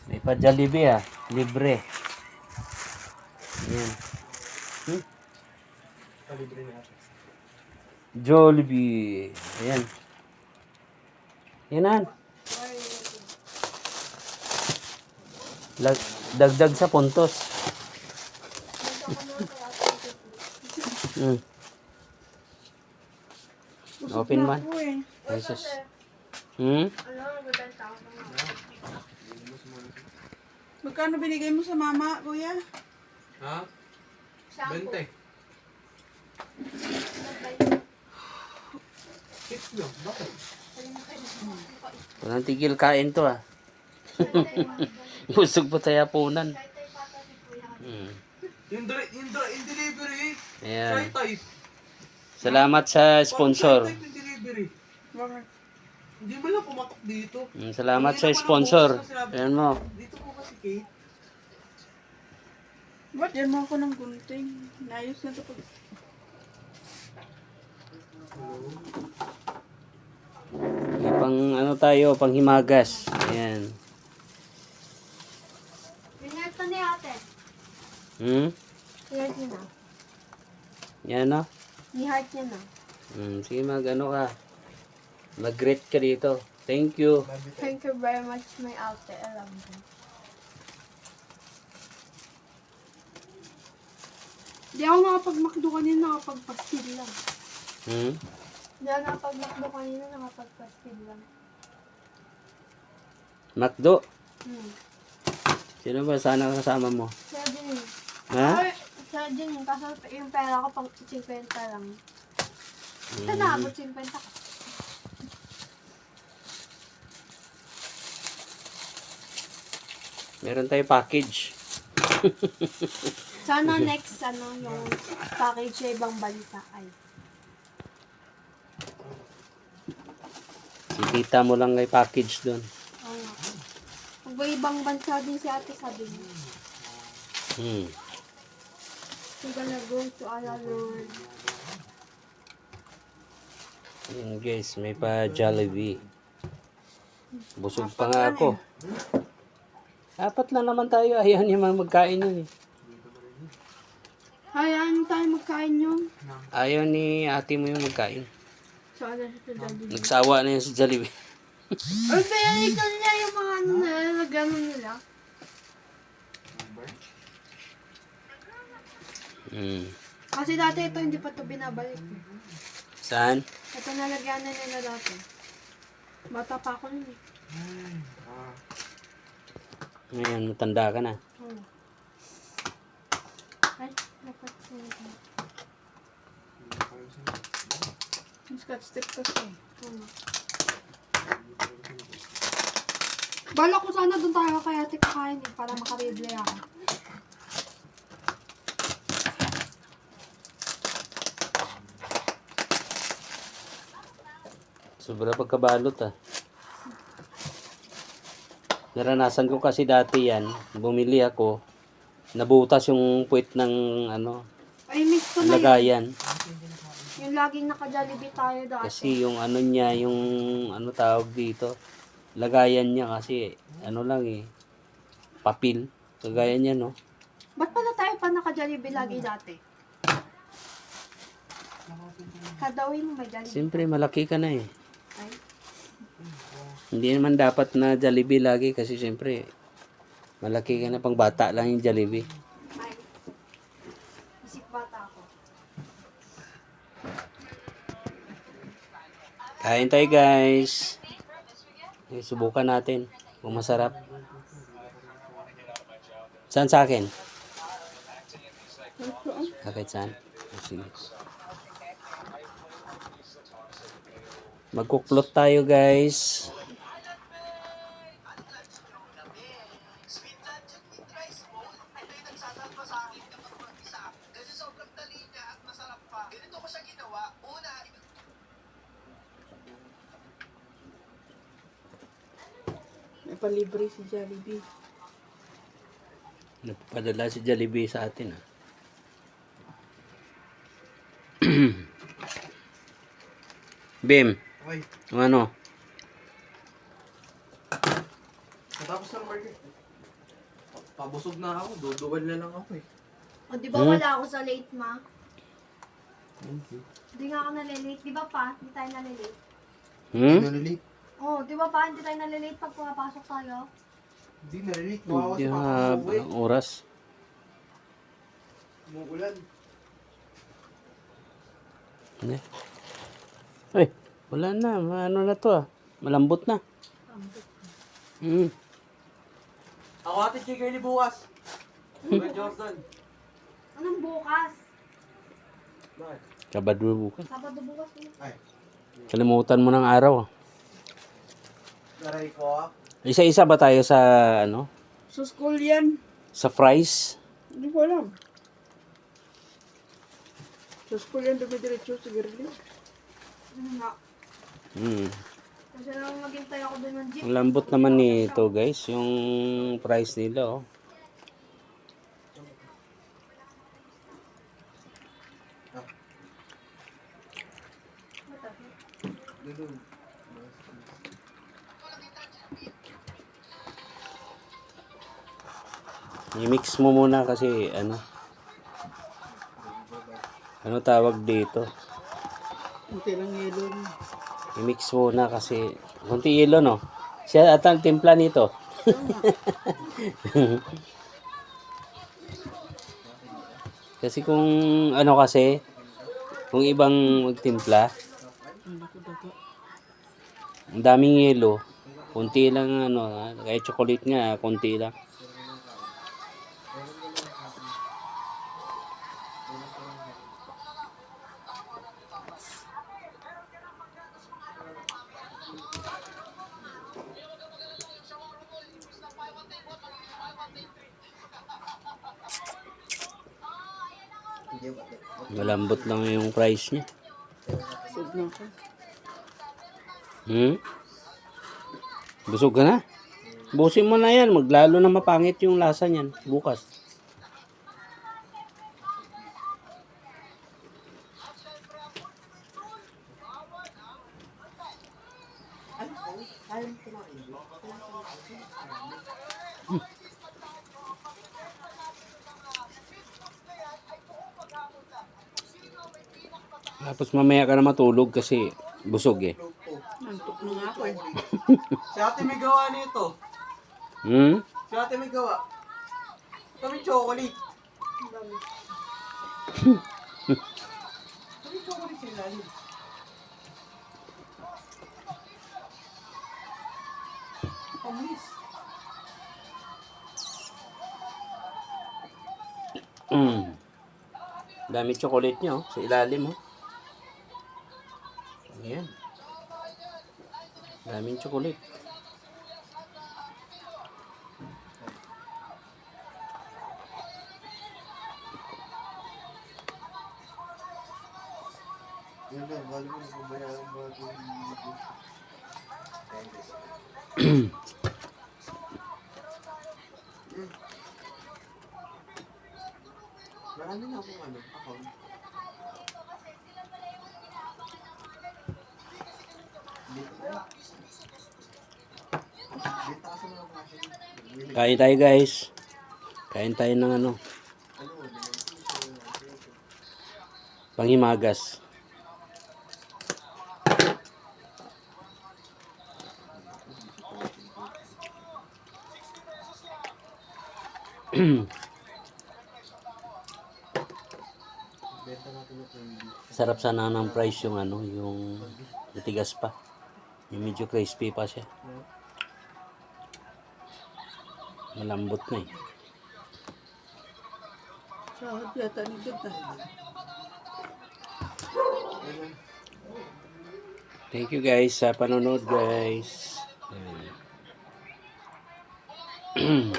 May pa Jollibee ah. Libre. Ayan. Hmm? Jollibee. Ayan. Yan. Dagdag sa puntos. Hmm. Open man. Jesus. Hmm? Magkano binigay mo sa mama, kuya? Ha? 20. Bakit? Walang tigil kain to ah. Busog pa tayo punan. Hmm. Yung delivery. Ayan. Type. Salamat sa sponsor. Type yung delivery. Bakit? Hindi mo lang pumatok dito. Salamat sa Kanina ko sponsor. nag-post na sinabi, Ayan mo. dito po kasi Kate. Ba't yan mo ako ng gunting? Naayos na ito pag... May pang ano tayo, pang himagas. Ayan. Binayad pa ni ate. Hmm? Binayad niya na. Yan no? Ni-heart niya na. Sige ano ka. Mag-greet ka dito. Thank you. Thank you very much, my ate. I love you. Di ako nakapag-makdo kanina, nakapag-pastil lang. Hmm? Hindi ako nakapag-makdo kanina, nakapag-pastil lang. Macdo. Hmm. Sino ba sana kasama mo? Siya din. Ha? Ay, siya din. Kaso yung pera ko pang 50 lang. Ito naabot 50 ko. Meron tayo package. Sana next, yung package sa ibang bansa ay. Si tita mo lang may package doon. Oo nga. Pag ba ibang bansa din si ate sabi niya. We're gonna go to Allah Lord. Ayan guys, may pa Jollibee. Busog pa nga ako. Apat lang naman tayo. Ayaw niya magkain yun eh. Hayaan tayo magkain yun. Ayaw ni ate mo yung magkain. Saan na siya daddy? Nagsawa na yan sa Jollibee. Ay, pinalitan niya yung mga ano na gano'n nila. Kasi dati ito hindi pa ito binabalik. Saan? Ito nalagyan na nila dati. Bata pa ako nun eh. Ngayon, matanda ka na. Oo. Ay, dapat Yung scotch tape kasi. Bala ko sana doon tayo kaya ate kakain eh, para makareble ako. Sobra pagkabalot ah. Naranasan ko kasi dati yan. Bumili ako. Nabutas yung puwit ng Ay, miss ko na yun. lagayan. Yung laging naka-Jollibee tayo dati. Kasi yung niya, yung tawag dito. Lagayan niya kasi lang eh. Papel. Kagaya niya no. Ba't pala tayo pa naka-Jollibee lagi dati? Kadawin mo may Jollibee. Siyempre malaki ka na eh. Ay, Hindi naman dapat na Jollibee lagi kasi siyempre malaki ka na, pang bata lang yung Jollibee. ay. Isip bata ako. Kain tayo guys. Subukan natin kung masarap. Saan sa akin? Bakit saan? Sige. Magkuklot tayo guys. May palibre si Jollibee. Napapadala si Jollibee sa atin ah. Bim, Okay. ano? Matapos na market. Pabusog na ako. Duduwal na lang ako eh. O, di ba wala ako sa late, ma? Hindi nga ako nalilate. Di ba pa? Hindi tayo nalilate. Nalilate. Oh, di ba pa? Hindi tayo nalilate pag pumapasok tayo. Hindi nalilate. Kawawa Hindi si Papa na umuwi. ang oras. Umuulan. Hindi. Ay, wala na. Ano na to ah. Malambot na. Ako ate kay Girlie bukas. Kuya Jordan. Anong bukas? Bakit? Kabad mo bukas. Sabado bukas. Ay. Kalimutan mo ng araw. Naray ko ah. Isa-isa ba tayo sa ano? Sa school yan. Sa fries? Hindi ko alam. Sa school yan, dumidiretso sa Girlie. Ano nga? Kasi lang maghintay ako doon ng jeep. Ang lambot naman nito guys. Yung fries nila oh. I-mix mo muna kasi ano tawag dito. Kunti lang yelo. I-mix muna kasi konti yelo no. Siya ata ang timpla nito. Kasi kung kung ibang magtimpla, ang daming yelo, konti lang kahit chocolate nga, konti lang. Malambot lang yung price niya. Sud na ako. Busog ka na? Busin mo na yan. Maglalo na mapangit yung lasa niyan bukas. Tapos mamaya ka na matulog kasi busog eh. Nantok na nga ako eh. Si ate may gawa nito. Si ate may gawa. Kami chocolate. Kami chocolate sa ilalim. Pamis. Dami chocolate niya sa ilalim Ayan. Daming chocolate. Yan lang, bali mo na kumayaran ba ito yung marami na akong account. Kain tayo guys. Kain tayo ng panghimagas. Sarap sana ng price yung yung matigas pa. Yung medyo crispy pa siya. Malambot na eh. Sahod yata ni Gita. Thank you guys sa panonood guys. Ayan.